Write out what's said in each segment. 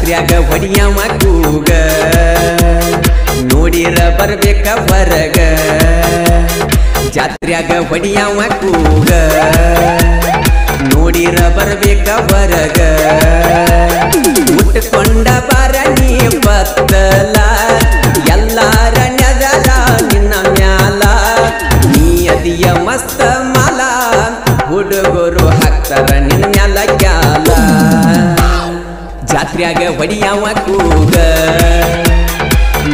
ಜಾತ್ರ್ಯಾಗ ಹೊಡಿಯವ ಕೂಗ ನೋಡಿರ ಬರ್ಬೇಕ ಹೊರಗ ಜಾತ್ರ್ಯಾಗ ಹೊಡಿಯವ ಕೂಗ ನೋಡಿರ ಬರ್ಬೇಕ ಹೊರಗ ಉಟ್ಕೊಂಡ ಬರ ನೀ ಬತ್ತಲ ಎಲ್ಲಾರ ನೆದರ ನಿನ್ನ ಮ್ಯಾಲ ನೀ ಅದಿಯ ಮಸ್ತ ಮಾಲ ಹುಡುಗರು ಹಾಕ್ತಾರ ನಿನ್ನ ಮ್ಯಾಲ ಕ್ಯಾಲ ಜಾತ್ರ್ಯಾಗ ಹೊಡಿಯವ ಕೂಗ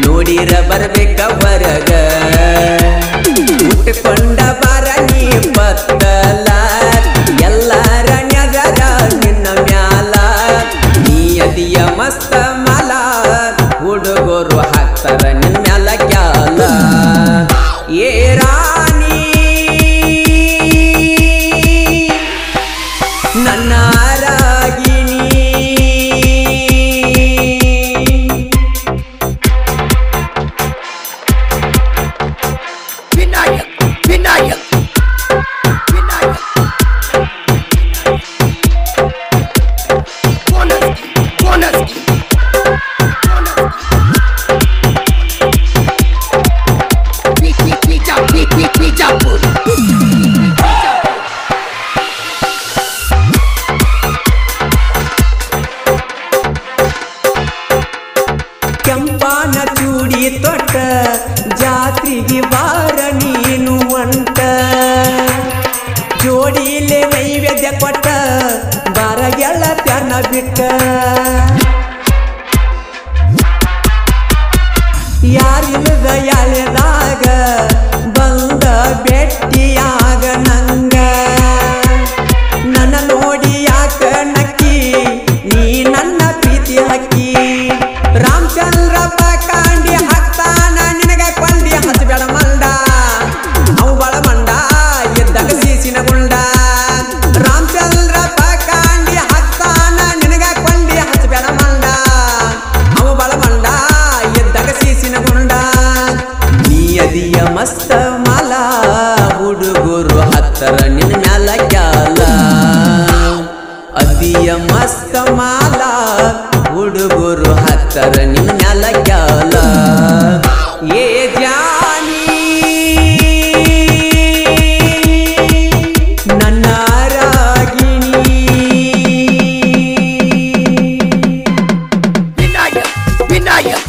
ನೋಡಿರ ಬರ್ಬೇಕ ಹೊರಗ ಉಟ್ಕೊಂಡ ಬರ ನೀ ಬತ್ತಲ ಎಲ್ಲಾರ ನೆದರ ನಿನ್ನ ಮ್ಯಾಲ ನೀ ಅದಿಯ ಮಸ್ತ ಮಾಲ ಹುಡುಗರು ಹಾಕ್ತಾರ ನಿನ್ನ ಮ್ಯಾಲ ಕ್ಯಾಲ ಏ ರಾಣಿ ನನ್ನ ರಾಗಿಣಿ ಕೆಂಪಾನ ಚೂಡಿ ತೊಟ್ಟ ಜಾತ್ರೆಗೆ ಬಾರ ನೀನು ಒಂಟ ಜೋಡಿಲೆ ನೈವೇದ್ಯ ಕೊಟ್ಟ ಬಾರ ಗೆಳತ್ಯನ ಬಿಟ್ಟ ಯಾರಿಲ್ಲದ ಯಾಳೆದಾಗ ಬಂದ ಭೆಟ್ಟಿಯಾಗ ನಂಗ ನನ್ನ ನೋಡಿ ಯಾಕ ನಕ್ಕಿ ನೀ ನನ್ನ ಪ್ರೀತಿ ಹಕ್ಕಿ ರಾಮಚಂದ್ರ ಕಾಂಡಿ ಹಾಕ್ತಾನ ನಿನಗ ಕೊಂಡಿ ಹಚ್ಚಬೇಡ ಮಂಡ ಅವು ಬಳ ಮಂಡ ಎದ್ದಾಗ ಸೀಸಿನ ಗುಂಡ ರಾಮಚಂದ್ರ ಕಾಂಡಿ ಹಾಕ್ತಾನ ನಿನಗ ಕೊಂಡಿ ಹಚ್ಚಬೇಡ ಮಂಡ ಅವು ಬಳ ಮಂಡ ಎದ್ದಾಗ ಸೀಸಿನ ಗುಂಡ ನೀ ಅದಿಯ ಮಸ್ತ ಮಾಲ ಹುಡುಗರು ಹತ್ತರ ನಿನ್ನ ಮ್ಯಾಲ ಕ್ಯಾಲ ಅದಿಯ ಮಸ್ತ ಮಾಲ ಹುಡುಗರು ಹತ್ತರ ನಿನ್ನ ಮ್ಯಾಲ ಕ್ಯಾಲ ಏ ಜಾನಿ ನನ್ನ ರಾಗಿಣಿ ವಿನಾಯಕ್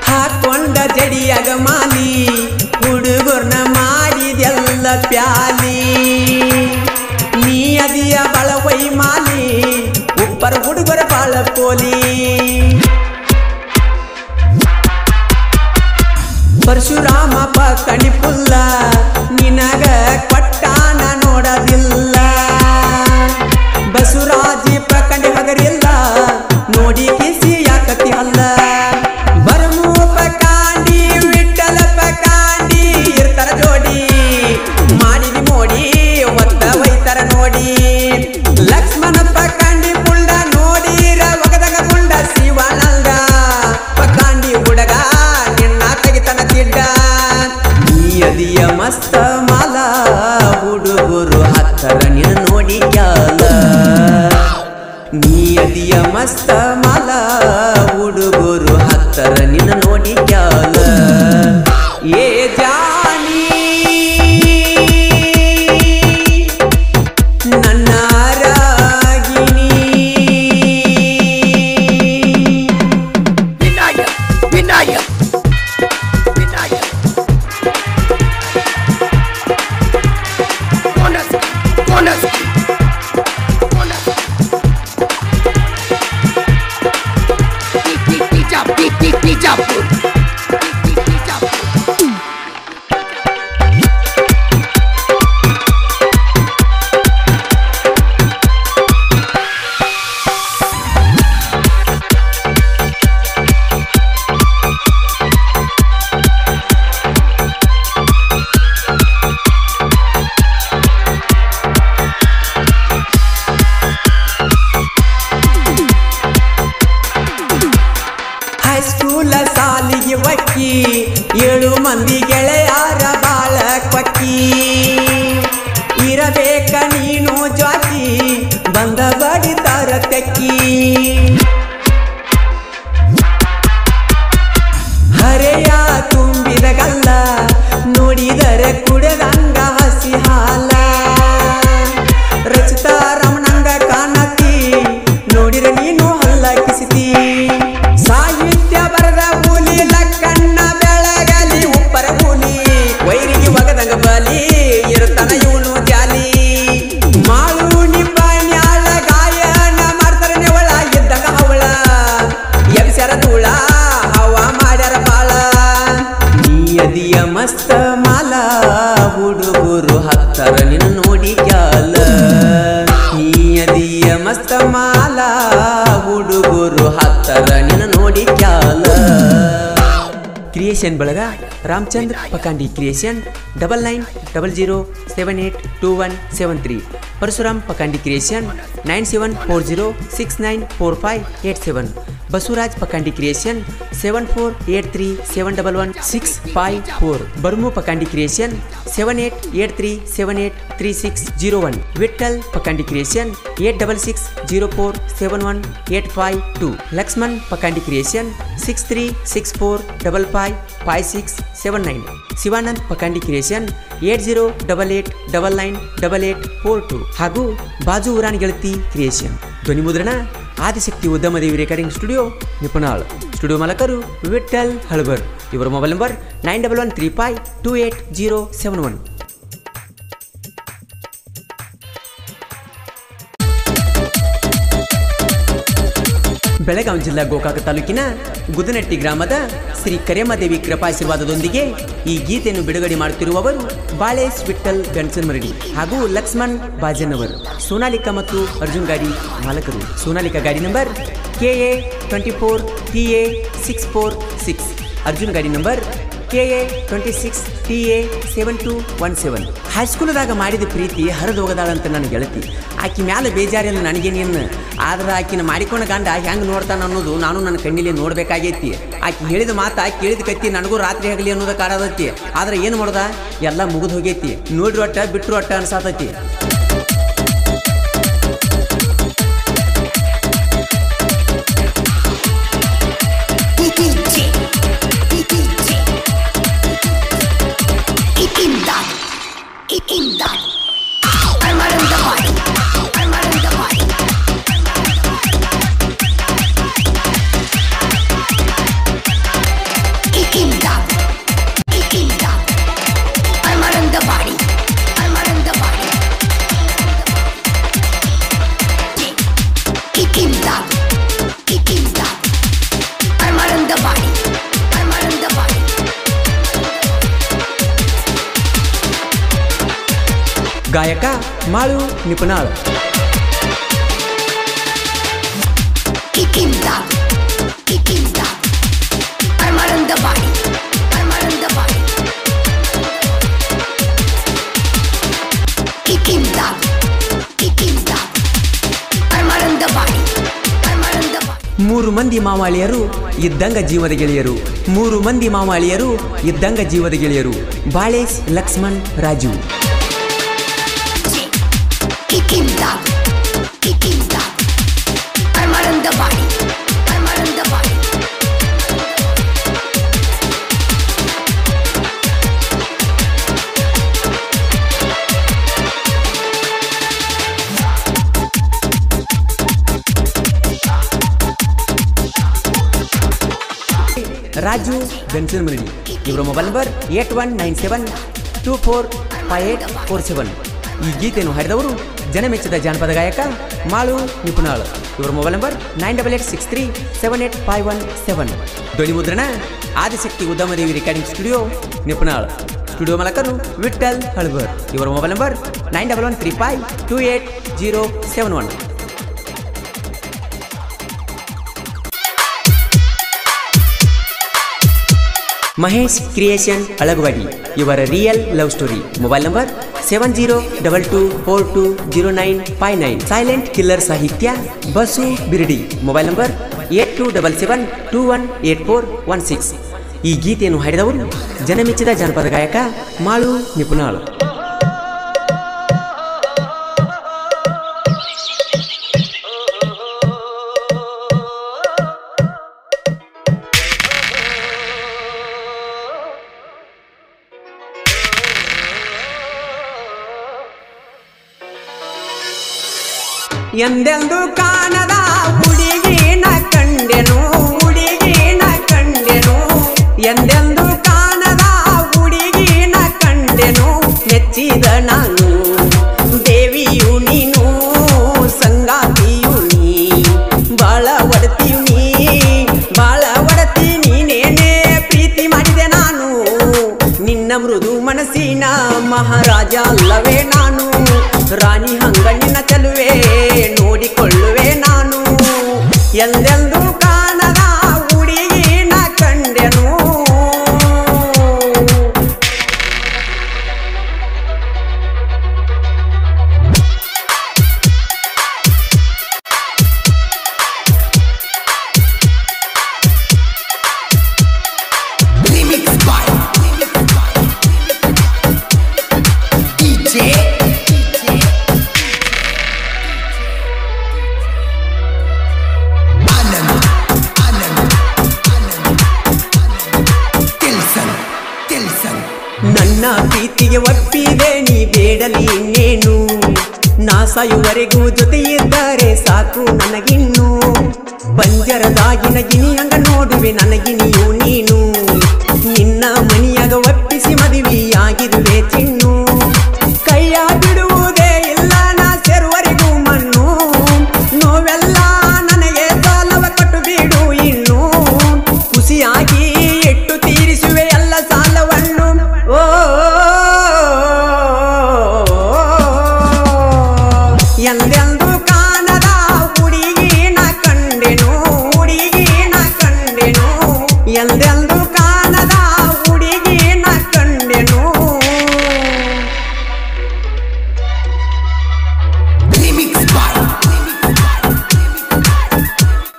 ಹಾಕೊಂಡ ಜಡಿಯಾಗ ಮಾಲಿ ಹುಡುಗರ್ನ ಮಾಡಿದೆಲ್ಲ ಪ್ಯಾಲಿ ನೀ ಅದಿಯ ಬಳ ವೈ ಮಾಲಿ ಉಪ್ಪರ ಹುಡುಗರ ಬಾಳ ಪೋಲಿ ಪರಶುರಾಮ ಕಣಿ ಪುಲ್ಲ ನಿನಗ ಕೊಟ್ಟಾನ ನೋಡದಿಲ್ಲ ಬಸವರಾಜಿ ಪಕಂಡಿ ಹಗರಿಲ್ಲ ನೋಡಿ ಕಿಸಿ ಯಾಕತಿ ಅಲ್ಲ ಬರಮೂಪ ಕಾಂಡಿ ವಿಠಲ ಪಕಾಂಡಿ ಇರ್ತಾರ ಜೋಡಿ ಮಾಡಿದಿ ಮೋಡಿ ಒತ್ತ ವೈತರ ನೋಡಿ ಲಕ್ಷ್ಮಣ ಪಕಾಂಡಿ ಪುಂಡ ನೋಡಿರ ಒಗದಾಗ ಪುಂಡ ಶಿವಾನಂದ ಪಕಾಂಡಿ ಹುಡುಗ ನಿನ್ನ ತೆಗಿತನ ತಿಡ್ಡ ನೀ ಅದಿಯ ಮಸ್ತ ಮಾಲ ಹಕ್ಕಿ 7 ಮಂದಿ ಗೆಳೆಯಾರ ಬಾಳ ಕೊಕ್ಕಿ ಇರಬೇಕ ನೀನು ಜಾತಿ ಬಂದ ಬಡಿತಾರ ತೆಕ್ಕಿ ಹರೆಯ ತುಂಬಿದ ಗಲ್ಲ ನೋಡಿದರೆ ಕುಡದಂಗ ಹಸಿ ಹಾಲ ರಚಿತಾ ರಮಣಂಗ ಕಾಣತಿ ನೋಡಿರ ನೀನು ಹಲ್ಲ ಕಿಸಿತಿ ಸಾಹಿತ್ಯ ಬರದ ಕೂಲಿ ಲಕ್ಕಣ್ಣ ಬೆಳಗಲಿ ಉಪ್ಪರ ಕೂಲಿ ವೈರಿಗೆ ಒಗದಂಗ ಬಲಿ ಇರುತ್ತಾನ ಇವನು ಜಾಲಿ ಮಾಳು ನಿಬ್ಬಾಣ್ಯಾಳ ಗಾಯನ ಮಾಡ್ತಾರೆ ನೆವಳ ಇದ್ದಂಗ ಅವಳ ಎಬ್ಸರ ಧೂಳ ಹವ ಮಾಡ್ಯಾರ ಬಾಳ ನೀಯದಿಯ ಮಸ್ತ ಮಾಲ ಹುಡುಗರು ಹತ್ತರ ನಿನ್ನ ನೋಡಿ ಕ್ಯಾಲ ನೀಯದಿಯ ಮಸ್ತ ಮಾಲ ಹುಡುಗರು ಹತ್ತರ ನಿನ್ನ ನೋಡಿ ಕ್ಯಾಲ ಕ್ರಿಯೇಷನ್ ಬಳಗ Ramachandra Pakandi creation 9900782173 Parashuram Pakandi creation 9740694587 Basavaraj Pakandi creation 7483711654 Barmu Pakandi creation 7883783601 Vithal Pakandi creation 8660471852 Lakshman Pakandi creation 6364555679 Shivanand Pakandi creation 8088998842 ಹಾಗೂ ಬಾಜು ಉರಾನ್ ಗೆಳತಿ ಕ್ರಿಯೇಷನ್ ಧ್ವನಿ ಮುದ್ರಣ ಆದಿಶಕ್ತಿ ಉದ್ಯಮದೇವಿ ರೆಕಾರ್ಡಿಂಗ್ ಸ್ಟುಡಿಯೋ ನಿಪುಣಾಳ್ ಸ್ಟುಡಿಯೋ ಮಾಲಕರು ವಿಠಲ್ ಹಳಬರ್ ಇವರ ಮೊಬೈಲ್ ನಂಬರ್ 9113528071 ಬೆಳಗಾವಿ ಜಿಲ್ಲಾ ಗೋಕಾಕ ತಾಲೂಕಿನ ಗುದನಟ್ಟಿ ಗ್ರಾಮದ ಶ್ರೀ ಕರೇಮದೇವಿ ಕೃಪಾಶೀರ್ವಾದದೊಂದಿಗೆ ಈ ಗೀತೆಯನ್ನು ಬಿಡುಗಡೆ ಮಾಡುತ್ತಿರುವವರು ಬಾಳೇಶ್ ವಿಠಲ್ ಗಣಸನ್ಮರಡಿ ಹಾಗೂ ಲಕ್ಷ್ಮಣ್ ಬಾಜನ್ನವರು ಸೋನಾಲಿಕಾ ಮತ್ತು ಅರ್ಜುನ್ ಗಾಡಿ ಮಾಲಕರು ಸೋನಾಲಿಕಾ ಗಾಡಿ ನಂಬರ್ KA24TA646 ಅರ್ಜುನ್ ಗಾಡಿ ನಂಬರ್ KA26TA7217 ಹೈಸ್ಕೂಲ್ದಾಗ ಮಾಡಿದ ಪ್ರೀತಿ ಹರಿದೋಗದಾಳಂತ ನನ್ನ ಗೆಳತಿ ಆಕಿ ಮ್ಯಾಲ ಬೇಜಾರಿಲ್ಲ ನನಗೇನೇನು ಆದ್ರೆ ಆಕಿನ ಮಾಡಿಕೊಂಡ ಗಂಡ ಹೆಂಗೆ ನೋಡ್ತಾನ ಅನ್ನೋದು ನಾನು ನನ್ನ ಕಣ್ಣಿಲಿ ನೋಡ್ಬೇಕಾಗೈತಿ ಆಕಿ ಹೇಳಿದ ಮಾತಾ ಕೇಳಿದ ಕತ್ತಿ ನನಗೂ ರಾತ್ರಿ ಆಗಲಿ ಅನ್ನೋದ ಕಾಡದೈತಿ ಆದ್ರೆ ಏನು ಮಾಡೋದ ಎಲ್ಲ ಮುಗಿದು ಹೋಗೈತಿ ನೋಡ್ರಿ ಒಟ್ಟ ಬಿಟ್ರು ಒಟ್ಟ ಅನ್ಸಾತೈತಿ ಗಾಯಕ ಮಾಳು ನಿಪುಣಾಳ್ ಮೂರು ಮಂದಿ ಮಾವಾಳಿಯರು ಇದ್ದಂಗ ಜೀವದ ಗೆಳೆಯರು ಮೂರು ಮಂದಿ ಮಾವಾಳಿಯರು ಇದ್ದಂಗ ಜೀವದ ಗೆಳೆಯರು ಬಾಳೇಶ್ ಲಕ್ಷ್ಮಣ್ ರಾಜು ರಾಜು ಗಣಸನ್ಮರಡಿ ಇವರ ಮೊಬೈಲ್ ನಂಬರ್ 8197245847 ಈ ಗೀತೆಯನ್ನು ಹಾಡಿದವರು ಜನಮೆಚ್ಚಿದ ಜಾನಪದ ಗಾಯಕ ಮಾಳು ನಿಪುಣಾಳ್ ಇವರ ಮೊಬೈಲ್ ನಂಬರ್ 9886378517 ಧ್ವನಿ ಮುದ್ರಣ ಆದಿಶಕ್ತಿ ಉದ್ಯಮದೇವಿ ರೆಕಾರ್ಡಿಂಗ್ ಸ್ಟುಡಿಯೋ ನಿಪುಣಾಳ್ ಸ್ಟುಡಿಯೋ ಮಾಲಕರು ವಿಠಲ್ ಹಳಬರ್ ಇವರ mobile number 9113528071 Mahesh creation Alagawadi ಇವರ real love story mobile number 7022420959 silent killer ಸಾಹಿತ್ಯ ಬಸು ಬಿರಡಿ ಮೊಬೈಲ್ ನಂಬರ್ 8277218416 ಈ ಗೀತೆಯನ್ನು ಹಾಡಿದವರು ಜನಮೆಚ್ಚಿದ ಜಾನಪದ ಗಾಯಕ ಮಾಳು ನಿಪುಣಾಳು. ಎಂದೆಂದು ಕಾಣದ ಹುಡುಗಿನ ಕಂಡೆನು, ಹುಡುಗಿನ ಕಂಡೆನು, ಎಂದೆಂದು ಕಾಣದ ಹುಡುಗಿನ ಕಂಡೆನು, ಮೆಚ್ಚಿದ ನಾನು ದೇವಿಯು ನೀನು, ಸಂಗಾತಿಯು ನೀ, ಬಾಳ ಒಡತಿಯು ನೀ, ಬಾಳ ಒಡತಿ ನೀನೇನೇ ಪ್ರೀತಿ ಮಾಡಿದೆ ನಾನು, ನಿನ್ನ ಮೃದು ಮನಸ್ಸಿನ ಮಹಾರಾಜ ಅಲ್ಲವೇ ನಾನು, ರಾಣಿ ಹಂಗ ನಿನ್ನ ಚೆಲುವೆ ನೋಡಿಕೊಳ್ಳುವೆ ನಾನು, ಎಂದೆಂದು ಕಾಣದ ಹುಡುಗಿನ ಕಂಡೆನು. ನನ್ನ ಪ್ರೀತಿಗೆ ಒಪ್ಪಿದೆ ನೀ ಬೇಡಲಿ ಇನ್ನೇನು, ನಾ ಸಾಯುವರೆಗೂ ಜೊತೆ ಇದ್ದರೆ ಸಾಕು ನನಗಿನ್ನು, ಪಂಜರದಾಗಿನ ಗಿಣಿಯಂಗ ನೋಡುವೆ ನನಗಿನಿಯು ನೀನು, ನಿನ್ನ ಮನಿಯಾಗ ಒಪ್ಪಿಸಿ ಮದುವೆಯಾಗಿರುವೆ ಚಿನ್ನು, ಕೈಯ ಬಿಡುವುದೇ ಇಲ್ಲ ನಾ ಸೇರುವರೆಗೂ ಮಣ್ಣು, ನೋವೆಲ್ಲ ನನಗೆ ಸಾಲವ ಕೊಟ್ಟು ಬಿಡು ಇನ್ನು, ಖುಷಿಯಾಗಿ ಇಟ್ಟು ತೀರಿಸುವೆ ಎಲ್ಲ ಸಾಲವನ್ನು. ಎಂದೆಂದು ಕಾಣದ ಹುಡುಗಿನ ಕಂಡೆನು, ಹುಡುಗಿನ ಕಂಡೆನು, ಎಂದೆಂದು ಕಾಣದ ಹುಡುಗಿನ ಕಂಡೆನು.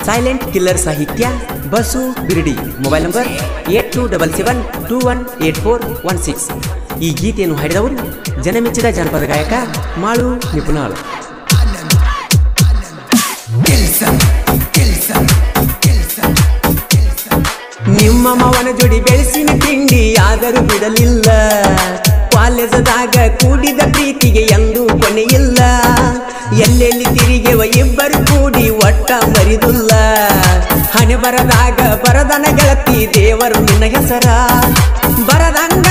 ಸೈಲೆಂಟ್ ಕಿಲ್ಲರ್ ಸಾಹಿತ್ಯ ಬಸು ಬಿರ್ಡಿ. Mobile number 8277218416. ಈ ಗೀತೆಯನ್ನು ಹಾಡಿದವರು ಜನಮೆಚ್ಚಿದ ಜಾನಪದ ಗಾಯಕ ಮಾಳು ನಿಪುಣಾಳು. ನಿಮ್ಮ ಮಾವನ ಜೋಡಿ ಬೆಳೆಸಿನ ತಿಂಡಿ ಆದರೂ ಬಿಡಲಿಲ್ಲ, ಕಾಲೇಜದಾಗ ಕೂಡಿದ ಪ್ರೀತಿಗೆ ಎಂದೂ ಕೊನೆಯಿಲ್ಲ, ಎಲ್ಲೆಲ್ಲಿ ತಿರುಗಿವ ಇಬ್ಬರು ಕೂಡಿ ಒಟ್ಟ ಮರಿದುಲ್ಲ, ಹಣೆ ಬರದಾಗ ಬರದನ ಗೆಳತಿ ದೇವರು ನಿನ್ನ ಹೆಸರ, ಬರದಂಗ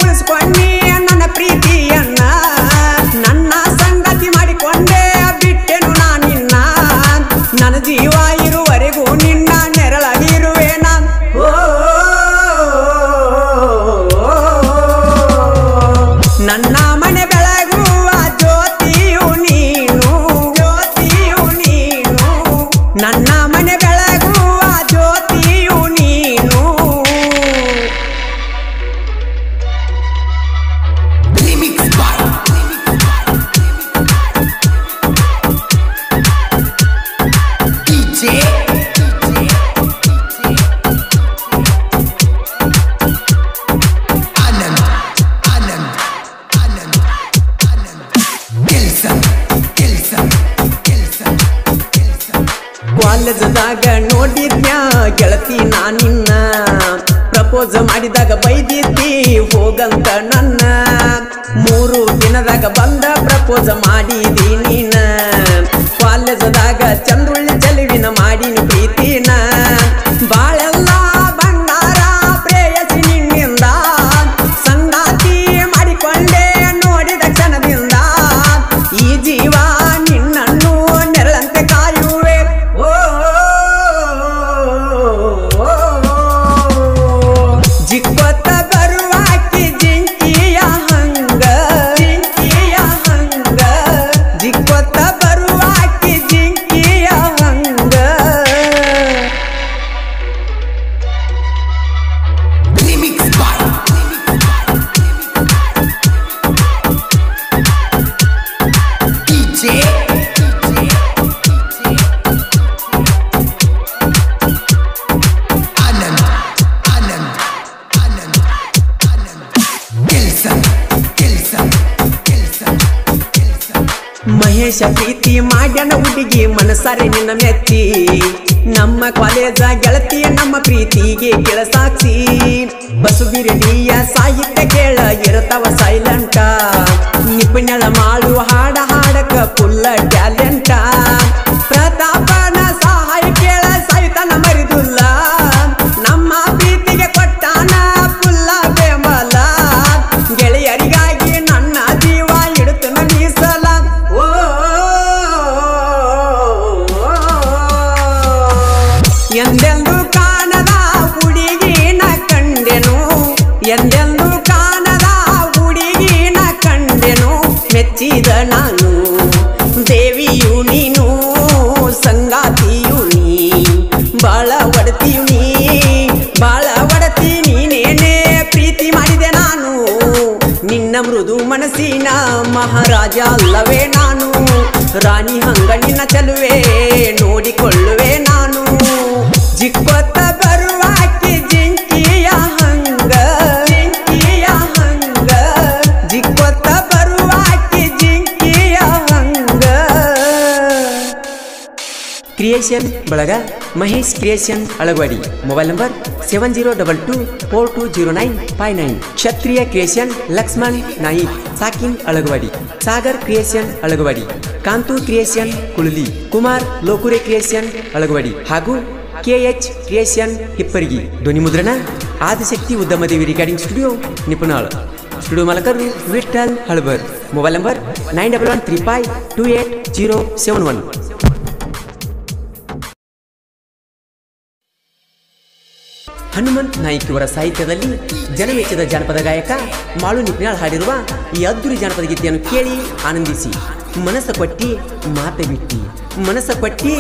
ಉಳಿಸ್ಕೊಂಡಿ ನನ್ನ ಪ್ರೀತಿಯನ್ನ, ನನ್ನ ಸಂಗತಿ ಮಾಡಿಕೊಂಡೆ ಬಿಟ್ಟೆನು ನಾನಿನ್ನ, ನನ್ನ ಜೀವ ಇರುವರೆಗೂ ನಿನ್ನ ನೆರಳಾಗಿರುವೆ ನಾನು. ನನ್ನ ಮನೆ ಬೆಳಗುವ ಜ್ಯೋತಿಯು ನೀನು, ಜ್ಯೋತಿಯು ನೀನು, ನನ್ನ ಮನೆ ಬೆಳಗುವ ಜ್ಯೋತಿಯು ನೀನು. ಕಾಲೇಜದಾಗ ನೋಡಿದ್ನ್ಯ ಗೆಳತಿ ನಾನಿನ್ನ, ಪ್ರಪೋಸ್ ಮಾಡಿದಾಗ ಬೈದಿದ್ದಿ ಹೋಗಂತ ನನ್ನ, 3 ದಿನದಾಗ ಬಂದ ಪ್ರಪೋಸ್ ಮಾಡಿದಿ ನೀನ, ಕಾಲೇಜದಾಗ ಚಂದ್ರುಳ್ಳಿ ಚೆಲುವಿನ ಮಾಡಿನ ಪ್ರೀತಿನ, ಬಾಳೆಲ್ಲ ಬಂಗಾರ ಪ್ರೇಯಸಿ ನಿನ್ನಿಂದ, ಸಂಗಾತಿ ಮಾಡಿಕೊಂಡೆ ನೋಡಿದ ಕ್ಷಣದಿಂದ, ಈ ಜೀವ ನಿನ್ನನ್ನು ನೆರಳಂತೆ ಕಾಯುವೆ. ಜಿಕ್ಕೊತ್ತ ಬರುವಾಕಿ ಜಿಂಕಿಯ ಹಂಗ, ಜಿಂಕಿಯ ಹಂಗ, ಜಿಕ್ಕ ಮಹೇಶ ಪ್ರೀತಿ ಮಾಡ್ಯಾನ ಹುಡುಗಿ ಮನಸಾರೆ ನಿನ್ನ ಮೆಚ್ಚಿ ನಮ್ಮ ಕಾಲೇಜ ಗೆಳತಿ ನಮ್ಮ ಪ್ರೀತಿಗೆ ಕೆಳಸಾಕ್ಷಿ ಬಸುಬಿರಡಿಯ ಸಾಹಿತ್ಯ ಕೇಳ ಇರತವ ಸೈಲೆಂಟ ನಿಪುಣಳ ಮಾಡು ಹಾಡ ಹಾಡಕ ಫುಲ್ಲ ಟ್ಯಾಲೆಂಟ ಪ್ರತಾಪನ ಸಹಾಯ ಕೇಳ ಸಹಿತನ ಮರಿದುಲ್ಲ ನಮ್ಮ ಪ್ರೀತಿಗೆ ಕೊಟ್ಟಾನ ಫುಲ್ಲ ಬೆಂಬಲ ಗೆಳೆಯರಿಗಾಗಿ ನನ್ನ ಜೀವ ಇಡುತ್ತನ ಮೀಸಲ ಎಂದೆಂದು ಕಾಣದ ಹುಡುಗಿನ ಕಂಡೆನು ಎಂದೆಂದು ಕಾಣದ ಹುಡುಗಿನ ಕಂಡೆನು ಮೆಚ್ಚಿದ ನಾನು ದೇವಿಯು ನೀನು ಸಂಗಾತಿಯು ನೀ ಬಾಳ ಒಡತಿಯು ನೀ ಬಾಳ ಒಡತಿ ನೀನೇನೇ ಪ್ರೀತಿ ಮಾಡಿದೆ ನಾನು ನಿನ್ನ ಮೃದು ಮನಸ್ಸಿನ ಮಹಾರಾಜ ಅಲ್ಲವೇ ನಾನು ರಾಣಿ ಹಂಗ ನಿನ್ನ ಚೆಲುವೆ ನೋಡಿಕೊಳ್ಳುವೆ ನಾನು ಜಿಕ್ಕೊತ್ತ ಬರುವಾಕಿ ಜಿಂಕಿಯ ಹಂಗ ಜಿಕ್ಕೊತ್ತ ಬರುವಾಕಿ ಜಿಂಕಿಯ ಹಂಗ ಕ್ರಿಯೇಷನ್ ಬಳಗ Mahesh creation Alagawadi mobile number 7022420959 Kshatriya creation Lakshman Naik ಸಾಕಿನ್ Alagawadi Sagar creation Alagawadi Kantu creation Kulali Kumar Lokure creation Alagawadi ಹಾಗೂ KH ಕ್ರಿಯೇಷನ್ ಹಿಪ್ಪರಿಗಿ ಧ್ವನಿ ಮುದ್ರಣ ಆದಿಶಕ್ತಿ ಉದ್ಯಮದೇವಿ ರೆಕಾರ್ಡಿಂಗ್ ಸ್ಟುಡಿಯೋ ನಿಪುಣಾಳ್ ಸ್ಟುಡಿಯೋ ಮಾಲಕರು ವಿಠಲ್ ಹಳಬರ್ ಮೊಬೈಲ್ ನಂಬರ್ 9135288071 ಹನುಮಂತ್ ನಾಯ್ಕ್ ಇವರ ಸಾಹಿತ್ಯದಲ್ಲಿ ಜನಮೆಚ್ಚಿದ ಜಾನಪದ ಗಾಯಕ ಮಾಳು ನಿಪ್ನಾಳ್ ಹಾಡಿರುವ ಈ ಅದ್ದೂರಿ ಜಾನಪದ ಗೀತೆಯನ್ನು ಕೇಳಿ ಆನಂದಿಸಿ ಮನಸ್ಸ ಕೊಟ್ಟಿ ಮಾತ ಬಿಟ್ಟಿ ಮನಸ್ಸ ಕೊಟ್ಟಿ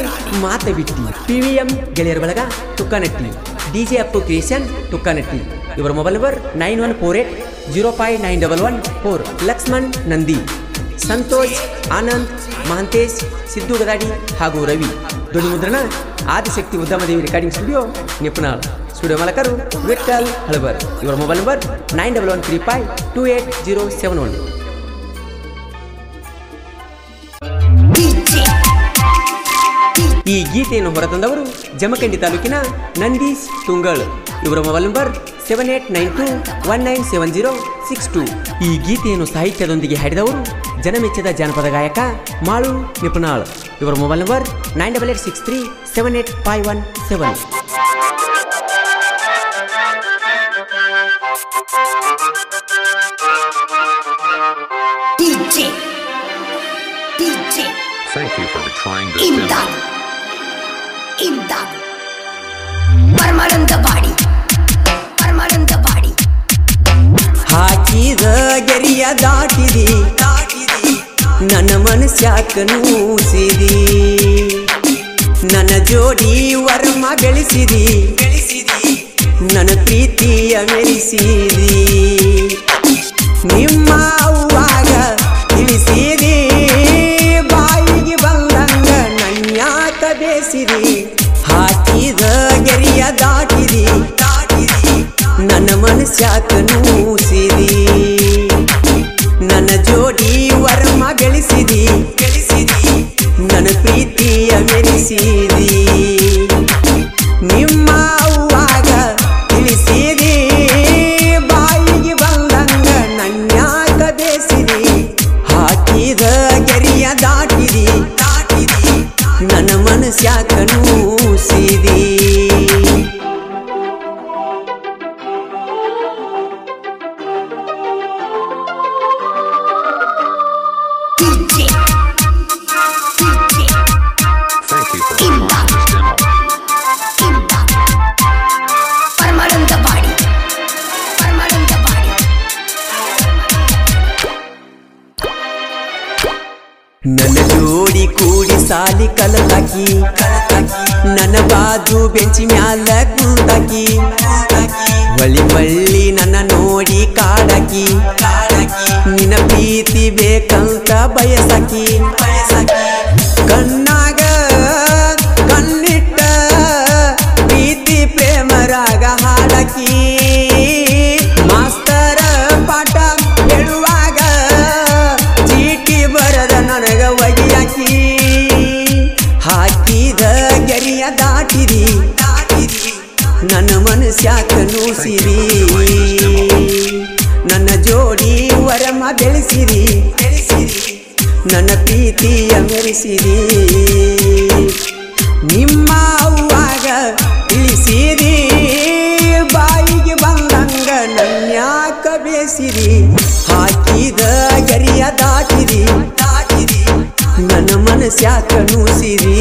ಮಾತ ಬಿಟ್ಟಿ PVM ಗೆಳೆಯರ ಬಳಗ ತುಕ್ಕನಟ್ಟಿ DJ ಅಪ್ಪು ಕ್ರಿಯೇಷನ್ ತುಕ್ಕನಟ್ಟಿ ಇವರ ಮೊಬೈಲ್ ನಂಬರ್ 9148059114 ಲಕ್ಷ್ಮಣ್ ನಂದಿ ಸಂತೋಷ್ ಆನಂದ್ ಮಹಂತೇಶ್ ಸಿದ್ದು ಗದಾಡಿ ಹಾಗೂ ರವಿ ಧ್ವನಿ ಮುದ್ರಣ ಆದಿಶಕ್ತಿ ಉದ್ಯಮದೇವಿ ರೆಕಾರ್ಡಿಂಗ್ ಸ್ಟುಡಿಯೋ ನಿಪುಣಾಳ್ ಸ್ಟುಡಿಯೋ ಮಾಲಕರು ವಿಠಲ್ ಹಳಬರ್ ಇವರ ಮೊಬೈಲ್ ನಂಬರ್ 9135288071 ಈ ಗೀತೆಯನ್ನು ಹೊರತಂದವರು ಜಮಖಂಡಿ ತಾಲೂಕಿನ ನಂದೀಶ್ ತುಂಗಳ್ ಇವರ ಮೊಬೈಲ್ ನಂಬರ್ 7892197062 ಈ ಗೀತೆಯನ್ನು ಸಾಹಿತ್ಯದೊಂದಿಗೆ ಹಾಡಿದವರು ಜನಮೆಚ್ಚಿದ ಜಾನಪದ ಗಾಯಕ ಮಾಳು ನಿಪುಣಾಳ್ ಇವರ mobile number 9886378517 Thank you for trying this demo. Imdad Permanent body ಹಾಕಿದ ಗೆರಿಯ ದಾಟಿದಿ ನನ್ನ ಮನಸ್ಯಾಕ ನೂಸಿದಿ ನನ್ನ ಜೋಡಿ ವರ್ಮ ಬೆಳೆಸಿದಿ ನನ್ನ ಪ್ರೀತಿಯ ಮೆರೆಸಿದಿ ನಿಮ್ಮ ಅವ್ವಾಗ ತಿಳಿಸಿದಿ ಬಾಯಿಗೆ ಬಂದಂಗ ನನ್ಯಾಕ ಬೇಸಿದಿ ಹಾಕಿದ ಗೆರಿಯ ದಾಟಿದಿ ನನ್ನ ಮನಸ್ಯಾಕ ನೂಸಿದಿ ನನ್ನ ಜೋಡಿ ವರ್ಮ ಬೆಳೆಸಿದಿ ನನ್ನ ಪ್ರೀತಿಯ ಮೆರೆಸಿದಿ ನಿಮ್ಮ ಅವ್ವಾಗ ತಿಳಿಸಿದಿ ಬಾಯಿಗೆ ಬಂದಂಗ ನನ್ಯಾಕ ಬೇಸಿದಿ ಹಾಕಿದ ಗೆರಿಯ ದಾಟಿದಿ ನನ್ನ ಮನಸ್ಯಾಕ ನೂಸಿದಿ Thank you for trying this demo. Permanent body ನನ್ನ ಜೋಡಿ ಕೂಡಿ ಸಾಲಿ ಕಲತಾಕಿ ನನ್ನ ಬಾಜು ಬೆಂಚಿ ಮ್ಯಾಲ ಕುಂತಾಕಿ ಹೊಳ್ಳಿ ನನ್ನ ನೋಡಿ ಕಾಡಾಕಿ ನಿನ್ನ ಪ್ರೀತಿ ಬೇಕಂತ ಬಯಸಾಕಿ ಕಣ್ಣಾಗ ಕಣ್ಣಿಟ್ಟ ಪ್ರೀತಿ ಪ್ರೇಮರಾಗ ಹಾಡಾಕಿ ಮಾಸ್ತರ ಪಾಠ ಹೇಳುವಾಗ ಚೀಟಿ ಬರದ ನನಗ ಒಗಿಯ ಮನಸ್ಯಾಕ ನೂಸಿರಿ ನನ್ನ ಜೋಡಿ ವರಮ ಬೆಳೆಸಿರಿ ನನ್ನ ಪ್ರೀತಿಯ ಮೆರೆಸಿರಿ ನಿಮ್ಮ ಅವ್ವಾಗ ತಿಳಿಸಿರಿ ಬಾಯಿಗೆ ಬಂದಂಗ ನನ್ಯಾಕ ಬೇಸಿರಿ ಹಾಕಿದ ಗರಿಯ ದಾಟಿರಿ ನನ್ನ ಮನಸ್ಯಾಕ ನೂಸಿರಿ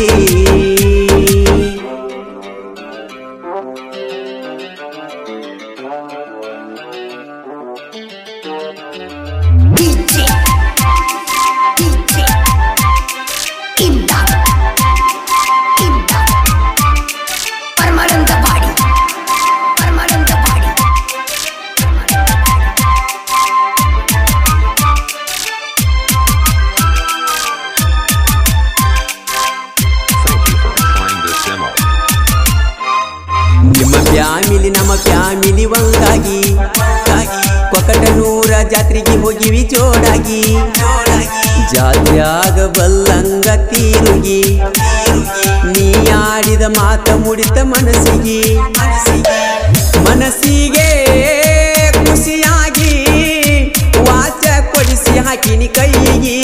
ಫ್ಯಾಮಿಲಿ ನಮ್ಮ ಫ್ಯಾಮಿಲಿ ಒಂದಾಗಿ ಕೊಕಟನೂರ ಜಾತ್ರೆಗೆ ಹೋಗಿವಿ ಜೋಡಾಗಿ ಜಾತ್ರ್ಯಾಗ ಬಲ್ಲಂಗ ತೀರುಗಿ ನೀ ಆಡಿದ ಮಾತ ಮುಡಿತ ಮನಸ್ಸಿಗೆ ಖುಷಿಯಾಗಿ ವಾಚ ಕೊಡಿಸಿ ಹಾಕಿನಿ ಕೈಗೆ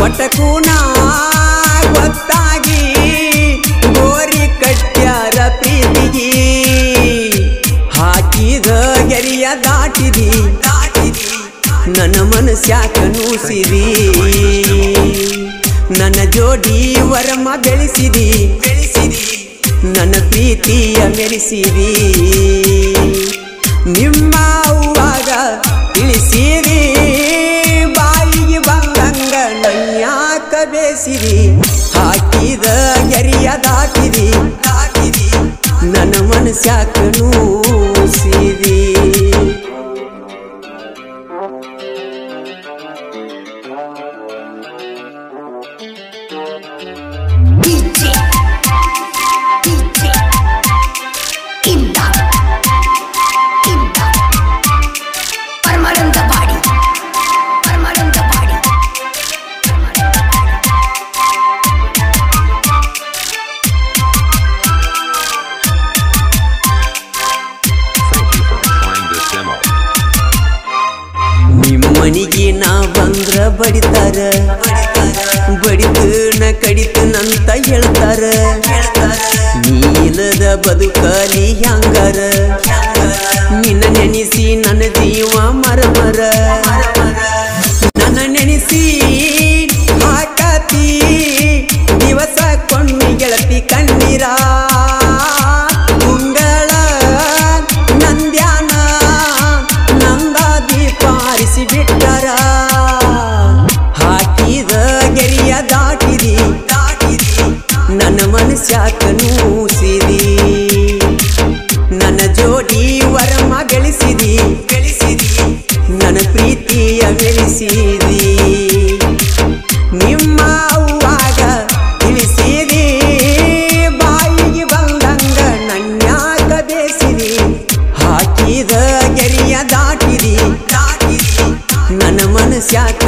ಒಟ್ಟಕ್ಕೂ ನಾ ಗೊತ್ತಾಗಿ ಗೋರಿ ಕಟ್ಟ್ಯಾರ ಪ್ರೀತಿಗೆ ಹಾಕಿದ ಗೆರಿಯ ದಾಟಿದಿ ನನ್ನ ಮನಸ್ಯಾಕ ನೂಸಿರಿ ನನ್ನ ಜೋಡಿ ವರಮ ಬೆಳೆಸಿದಿ ನನ್ನ ಪ್ರೀತಿಯ ಮೆರೆಸಿರಿ ನಿಮ್ಮ ಅವ್ವಾಗ ತಿಳಿಸಿರಿ ಬಾಯಿಗೆ ಬಂದಂಗ ನನ್ಯಾಕ ಬೇಸಿರಿ ಹಾಕಿದ ಗೆರಿಯ ದಾಟಿರಿ ನನ್ನ ಮನಸ್ಯಾಕ ನೂಸಿರಿ ಮನಿಗೆ ನಾ ಬಂದ್ರ ಬಡಿತಾರ ಬಡಿತನ ಕಡಿತನಂತ ಹೇಳ್ತಾರ ನೀಲದ ಬದುಕಲಿ ಹ್ಯಾಂಗಾರ ನಿನ್ನ ನೆನೆಸಿ ನನ್ನ ಜೀವ ಮರಮರ ನನ್ನ ನೆನೆಸಿ ಹಾಕತಿ ದಿವಸ ಕೊಂಡಿ ಗೆಳತಿ ಕಣ್ಣೀರ ಬಿಟ್ಟರ ಹಾಕಿದ ಗೆರಿಯ ದಾಟಿರಿ ನನ್ನ ಮನಸ್ಯಾಕ ನೂಸಿರಿ ನನ್ನ ಜೋಡಿ ವರಮ ಬೆಳೆಸಿರಿ ನನ್ನ ಪ್ರೀತಿಯ ಮೆರೆಸಿರಿ ನಿಮ್ಮ ಅವ್ವಾಗ ತಿಳಿಸಿರಿ ಬಾಯಿಗೆ ಬಂದಂಗ ನನ್ಯಾಕ ಬೇಸಿರಿ ಹಾಕಿದ ಗೆರಿಯ ದಾಟಿರಿ ನನ್ನ ಮನಸ್ಯಾಕ